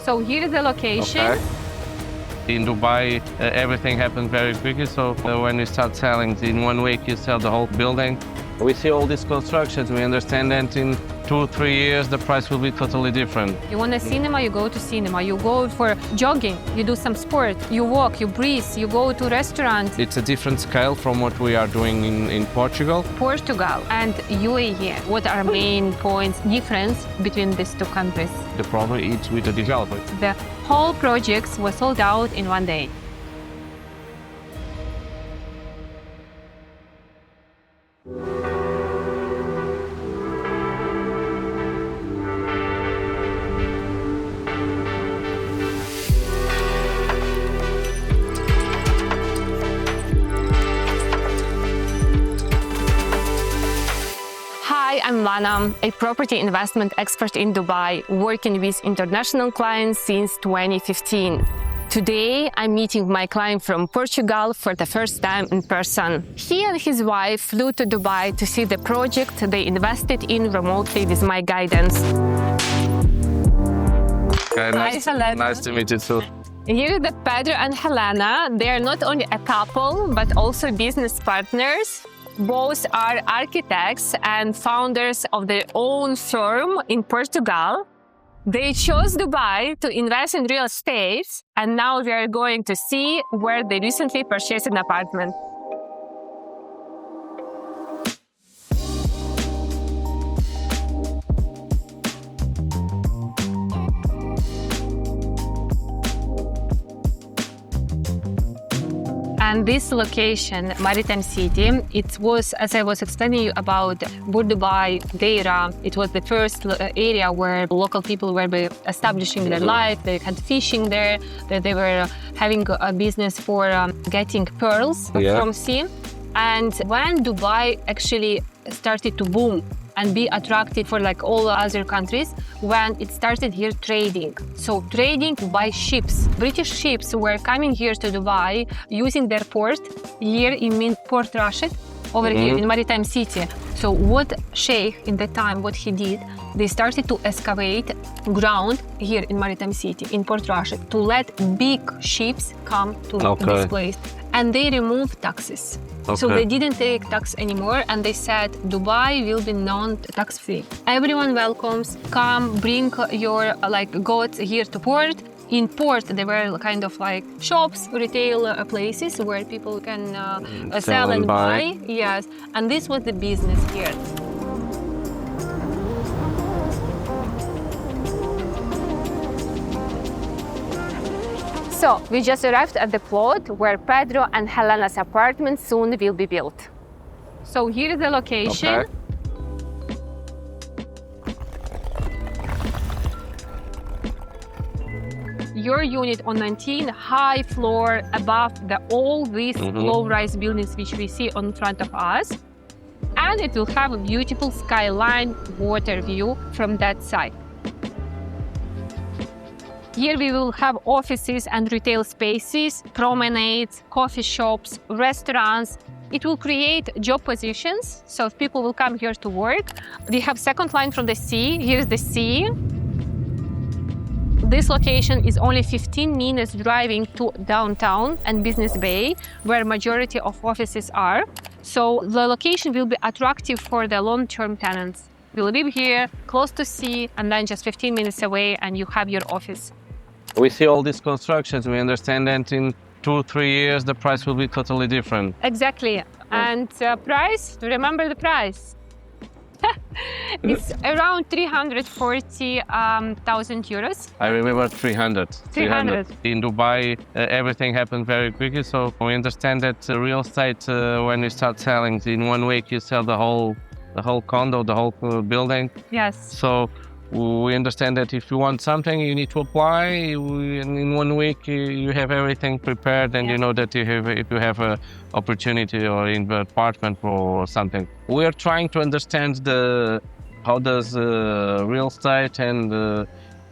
So here is the location. Okay. In Dubai, everything happens very quickly. So when you start selling, in 1 week you sell the whole building. We see all these constructions. We understand that in 2-3 years the price will be totally different. You want a cinema, you go to cinema. You go for jogging, you do some sport. You walk, you breathe, you go to restaurants. It's a different scale from what we are doing in Portugal. Portugal and UAE, what are main points difference between these two countries? The problem is with the developer. The whole projects was sold out in 1 day. Hi, I'm Lana, a property investment expert in Dubai, working with international clients since 2015. Today, I'm meeting my client from Portugal for the first time in person. He and his wife flew to Dubai to see the project they invested in remotely with my guidance. Okay, nice to meet you too. Here is the Pedro and Helena. They are not only a couple, but also business partners. Both are architects and founders of their own firm in Portugal. They chose Dubai to invest in real estate, and now we are going to see where they recently purchased an apartment. And this location, Maritime City, it was, as I was explaining you about Dubai, Deira, it was the first area where local people were establishing their life. They had fishing there, they were having a business for getting pearls from sea. And when Dubai actually started to boom and be attractive for like all other countries, when it started here trading. So trading by ships. British ships were coming here to Dubai using their port here in Port Rashid, over here in Maritime City. So what Sheikh in that time, what he did, they started to excavate ground here in Maritime City, in Port Rashid, to let big ships come to this place. And they removed taxes. So they didn't take tax anymore, and they said Dubai will be non-tax-free. Everyone welcomes, come, bring your goods here to port. In port, there were kind of like shops, retail places where people can sell and buy. Yes, and this was the business here. So, we just arrived at the plot where Pedro and Helena's apartment soon will be built. So here is the location. Okay. Your unit on 19, high floor above all these low-rise buildings which we see in front of us. And it will have a beautiful skyline water view from that side. Here we will have offices and retail spaces, promenades, coffee shops, restaurants. It will create job positions, so people will come here to work. We have second line from the sea. Here's the sea. This location is only 15 minutes driving to downtown and Business Bay, where majority of offices are. So the location will be attractive for the long-term tenants. You live here, close to sea, and then just 15 minutes away and you have your office. We see all these constructions. We understand that in 2-3 years the price will be totally different. Exactly. And price, remember the price. It's around 340,000 euros. I remember 300. 300. In Dubai, everything happens very quickly. So we understand that real estate, when you start selling, in 1 week you sell the whole condo, the whole building. Yes. So we understand that if you want something, you need to apply. In 1 week, you have everything prepared, and you know that if you have an opportunity or in the apartment or something. We are trying to understand how does real estate and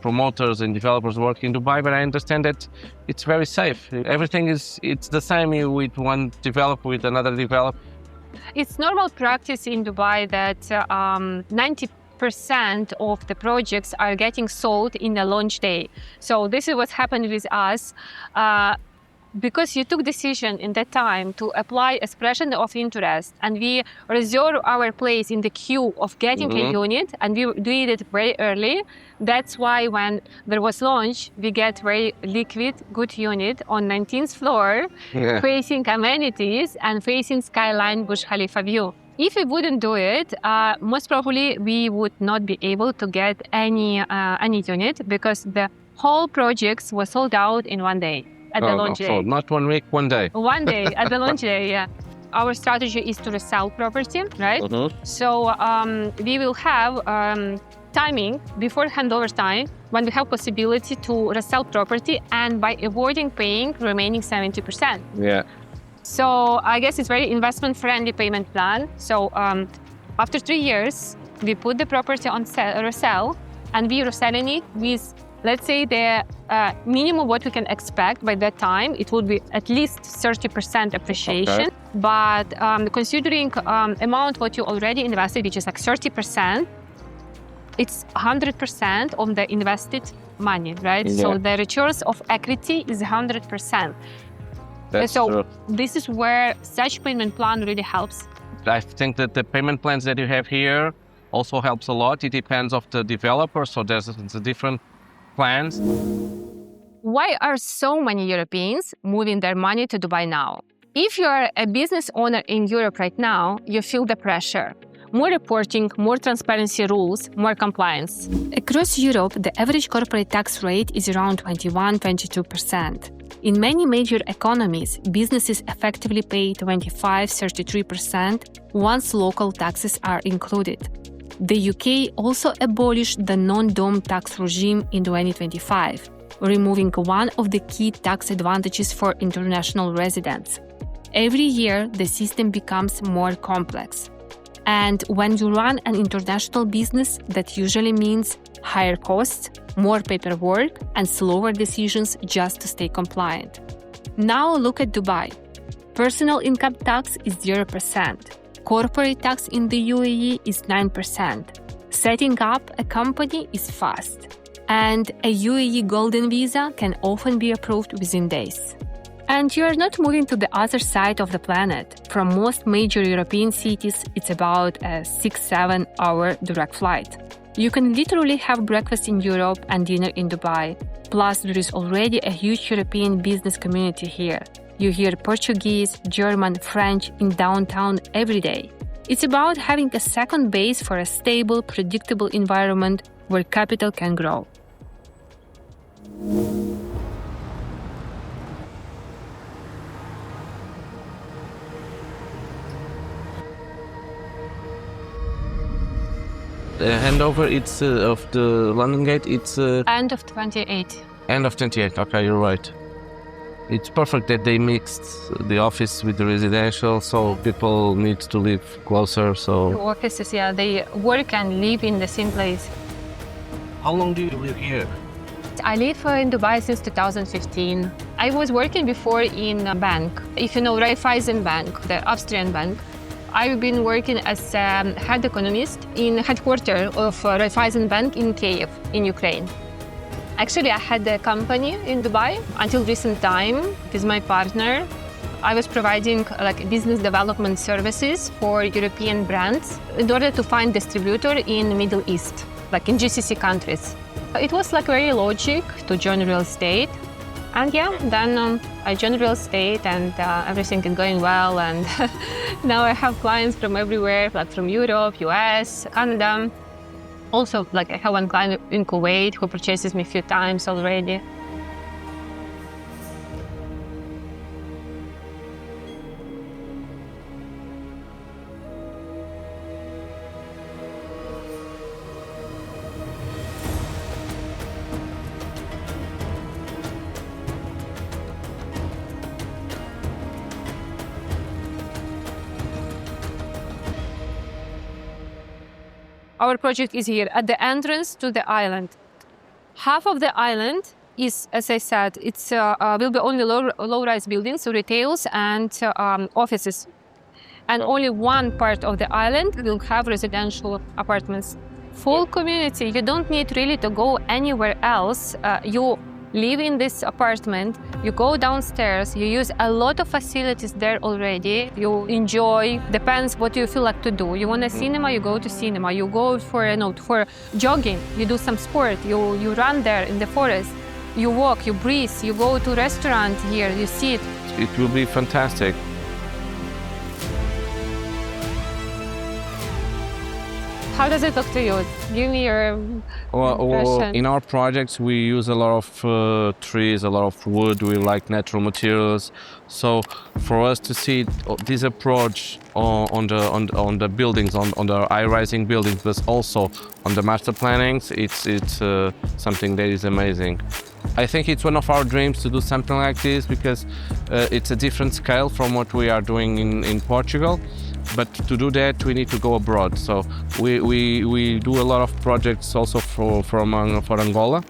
promoters and developers work in Dubai, but I understand that it's very safe. Everything it's the same with one developer, with another developer. It's normal practice in Dubai that 90% 50% of the projects are getting sold in the launch day. So this is what's happened with us. Because you took decision in that time to apply expression of interest, and we reserve our place in the queue of getting a unit, and we did it very early. That's why when there was launch, we get very liquid, good unit on 19th floor, facing amenities and facing skyline Burj Khalifa view. If we wouldn't do it, most probably we would not be able to get any unit, because the whole projects were sold out in one day. At the launch day. So not 1 week, 1 day. One day at the launch day, yeah. Our strategy is to resell property, right? So we will have timing before handover time when we have possibility to resell property, and by avoiding paying remaining 70%. Yeah. So I guess it's very investment-friendly payment plan. So after 3 years, we put the property on resell, and we reselling it with, let's say, the minimum what we can expect by that time. It would be at least 30% appreciation. Okay. But considering amount what you already invested, which is like 30%, it's 100% of the invested money, right? Yeah. So the returns of equity is 100%. That's so true. This is where such payment plan really helps. I think that the payment plans that you have here also helps a lot. It depends of the developer, so there's a different plans. Why are so many Europeans moving their money to Dubai now? If you are a business owner in Europe right now, you feel the pressure. More reporting, more transparency rules, more compliance. Across Europe, the average corporate tax rate is around 21-22%. In many major economies, businesses effectively pay 25-33% once local taxes are included. The UK also abolished the non-dom tax regime in 2025, removing one of the key tax advantages for international residents. Every year, the system becomes more complex. And when you run an international business, that usually means higher costs, more paperwork, and slower decisions just to stay compliant. Now look at Dubai. Personal income tax is 0%. Corporate tax in the UAE is 9%. Setting up a company is fast. And a UAE golden visa can often be approved within days. And you are not moving to the other side of the planet. From most major European cities, it's about a 6-7 hour direct flight. You can literally have breakfast in Europe and dinner in Dubai. Plus, there is already a huge European business community here. You hear Portuguese, German, French in downtown every day. It's about having a second base for a stable, predictable environment where capital can grow. The handover, it's of the London Gate, it's... End of 28. End of 28, okay, you're right. It's perfect that they mixed the office with the residential, so people need to live closer, so... The offices, yeah, they work and live in the same place. How long do you live here? I live in Dubai since 2015. I was working before in a bank. If you know Raiffeisen Bank, the Austrian bank, I've been working as a head economist in headquarters of Raiffeisen Bank in Kyiv, in Ukraine. Actually, I had a company in Dubai until recent time with my partner. I was providing business development services for European brands in order to find distributor in Middle East, like in GCC countries. It was very logic to join real estate. And yeah, then I joined real estate and everything is going well. And now I have clients from everywhere, from Europe, US, Canada. Also, I have one client in Kuwait who purchases me a few times already. Our project is here at the entrance to the island. Half of the island is, as I said, it's will be only low-rise buildings, so retails and offices. And only one part of the island will have residential apartments. full community. You don't need really to go anywhere else. You live in this apartment, you go downstairs, you use a lot of facilities there already. You enjoy, depends what you feel like to do. You want a cinema, you go to cinema. You go for jogging, you do some sport, you run there in the forest. You walk, you breathe, you go to restaurant here, you sit. It will be fantastic. How does it look to you? Give me your impression. In our projects, we use a lot of trees, a lot of wood. We like natural materials. So for us to see this approach on the buildings, on the high-rising buildings, but also on the master plannings, it's something that is amazing. I think it's one of our dreams to do something like this because it's a different scale from what we are doing in Portugal. But to do that, we need to go abroad. So we do a lot of projects also for Angola.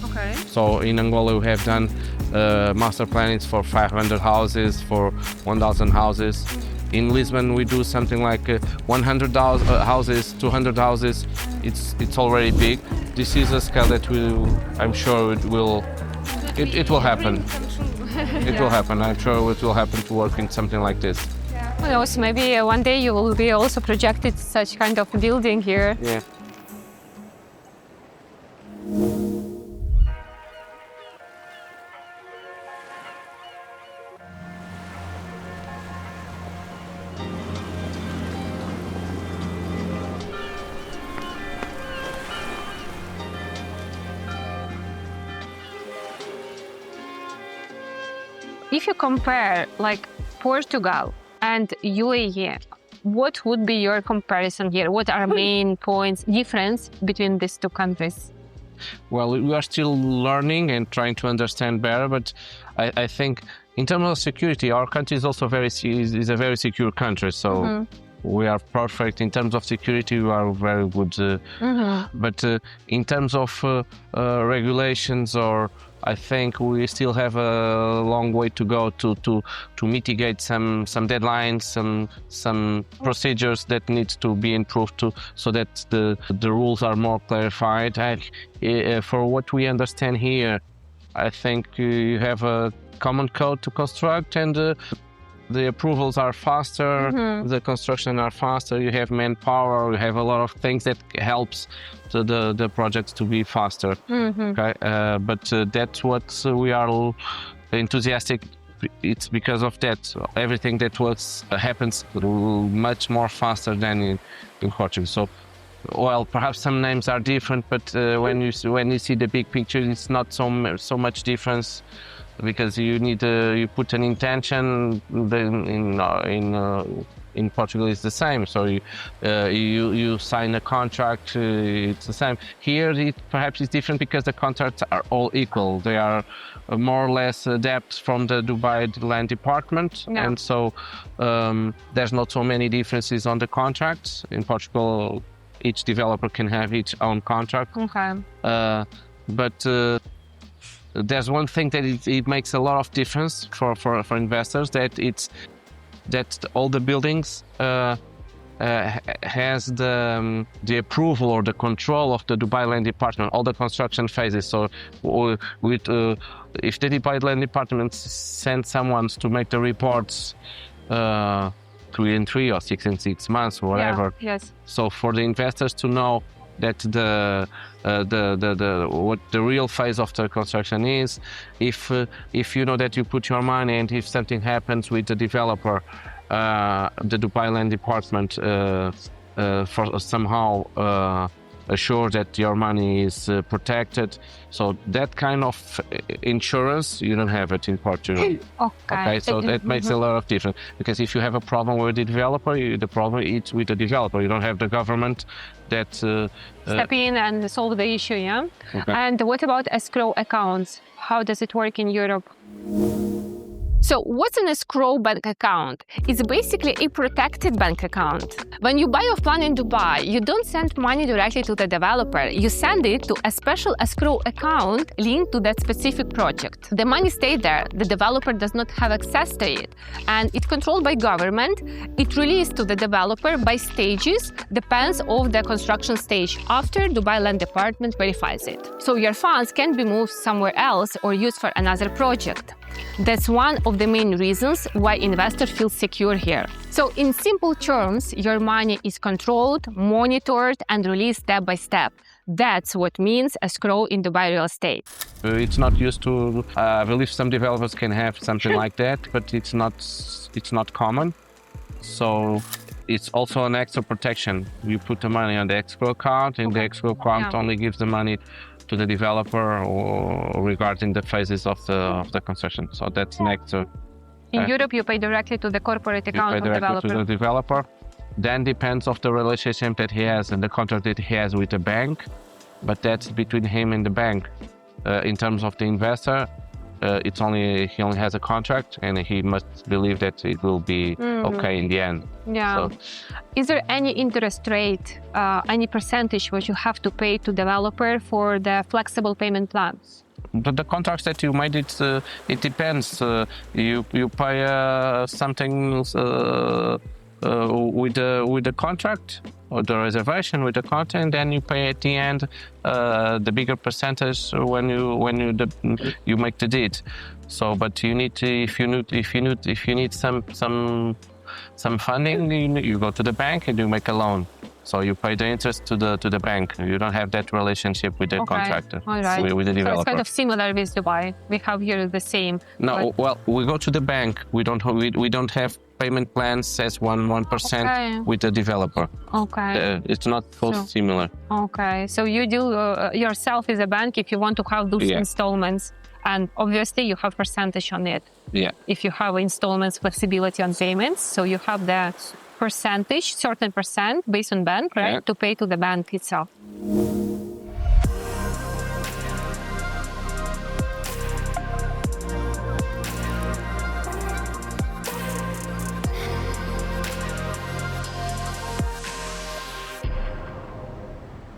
Okay. So in Angola, we have done master plannings for 500 houses, for 1,000 houses. In Lisbon, we do something like 100 houses, 200 houses. It's already big. This is a scale that I'm sure it will happen. It will happen. I'm sure it will happen to work in something like this. Who knows, maybe one day you will be also projected such kind of building here. Yeah. If you compare like Portugal and UAE, what would be your comparison here? What are main points, difference between these two countries? Well, we are still learning and trying to understand better, but I think in terms of security, our country is also is a very secure country. So we are perfect in terms of security. We are very good. But in terms of regulations, I think we still have a long way to go to mitigate some deadlines, some procedures that need to be improved so that the rules are more clarified. For what we understand here, I think you have a common code to construct, and the approvals are faster, the construction are faster, you have manpower, you have a lot of things that helps the projects to be faster. Okay? But that's what we are enthusiastic. It's because of that. Everything that happens much more faster than in Portugal. So, well, perhaps some names are different, but when you see the big picture, it's not so much difference. Because you need you put an intention. In Portugal it's the same. So you sign a contract. It's the same. Here perhaps it's different because the contracts are all equal. They are more or less adapted from the Dubai Land Department, and so there's not so many differences on the contracts. In Portugal, each developer can have its own contract. Okay. But there's one thing that it makes a lot of difference for investors, that all the buildings has the approval or the control of the Dubai Land Department, all the construction phases. So if the Dubai Land Department sends someone to make the reports 3 in 3 or 6 in 6 months or whatever. Yeah, yes. So for the investors to know that what the real phase of the construction is, if you know that you put your money and if something happens with the developer, the Dubai Land Department for somehow assure that your money is protected. So that kind of insurance, you don't have it in Portugal. Okay, so that makes a lot of difference. Because if you have a problem with the developer, the problem is with the developer. You don't have the government that step in and solve the issue, yeah? Okay. And what about escrow accounts? How does it work in Europe? So what's an escrow bank account? It's basically a protected bank account. When you buy off plan in Dubai, you don't send money directly to the developer. You send it to a special escrow account linked to that specific project. The money stays there. The developer does not have access to it. And it's controlled by government. It released to the developer by stages, depends on the construction stage after Dubai Land Department verifies it. So your funds can be moved somewhere else or used for another project. That's one of the main reasons why investors feel secure here. So in simple terms, your money is controlled, monitored, and released step by step. That's what means escrow in Dubai real estate. It's not used to, I believe some developers can have something like that, but it's not common. So it's also an extra protection. You put the money on the escrow account, and the escrow account only gives the money to the developer or regarding the phases of the construction. So that's an extra. In Europe, you pay directly to the corporate account of the developer. To the developer. Then depends of the relationship that he has and the contract that he has with the bank, but that's between him and the bank. In terms of the investor, he only has a contract, and he must believe that it will be okay in the end. Yeah. So, is there any interest rate, any percentage which you have to pay to developer for the flexible payment plans? The contracts that you made, it depends. You pay something with the contract or the reservation with the contract, then you pay at the end the bigger percentage when you make the deed. So, but you need to, if you need some funding, you go to the bank and you make a loan. So you pay the interest to the bank. You don't have that relationship with the contractor, all right. with the developer. So it's kind of similar with Dubai. We have here the same. No, well, we go to the bank. We don't have payment plans as 1% with the developer. Okay. It's not so similar. Okay, so you deal yourself as a bank if you want to have those installments, and obviously you have percentage on it. Yeah. If you have installments, flexibility on payments, so you have the percentage, certain percent based on bank, right, to pay to the bank itself.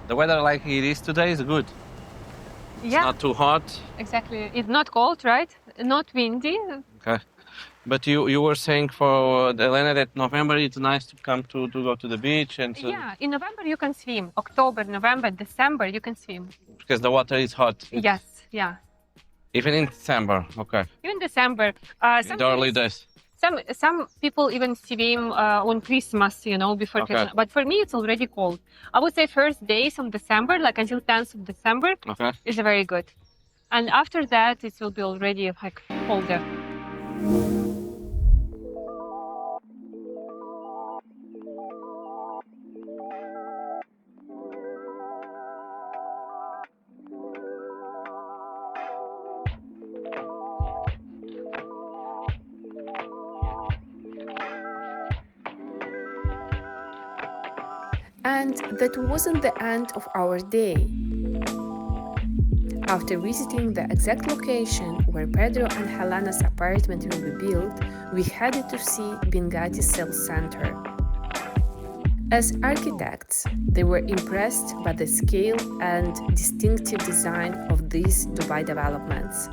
The weather like it is today is good. Yeah. It's not too hot. Exactly. It's not cold, right? Not windy. Okay. But you were saying for Helena that November it's nice to come to go to the beach and to... Yeah, in November you can swim. October, November, December you can swim. Because the water is hot. Yes, yeah. Even in December, okay. Even December. In the early days. Some people even swim on Christmas, before Christmas. But for me, it's already cold. I would say first days of December, like until 10th of December, is very good. And after that, it will be already like colder. And that wasn't the end of our day. After visiting the exact location where Pedro and Helena's apartment will be built, we headed to see Bengati Sales Center. As architects, they were impressed by the scale and distinctive design of these Dubai developments.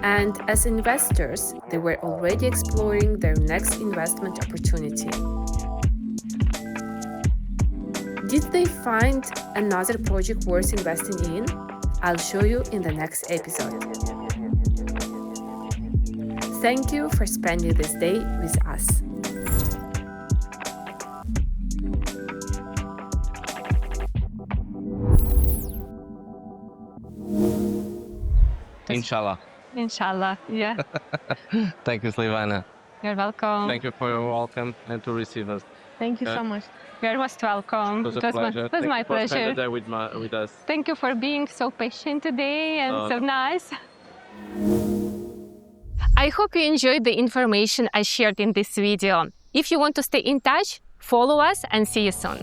And as investors, they were already exploring their next investment opportunity. Did they find another project worth investing in? I'll show you in the next episode. Thank you for spending this day with us. Inshallah. Inshallah, yeah. Thank you, Slivana. You're welcome. Thank you for your welcome and to receive us. Thank you so much. You're most welcome. It was a pleasure. It was my pleasure. Spending the day with us. Thank you for being so patient today and so nice. I hope you enjoyed the information I shared in this video. If you want to stay in touch, follow us and see you soon.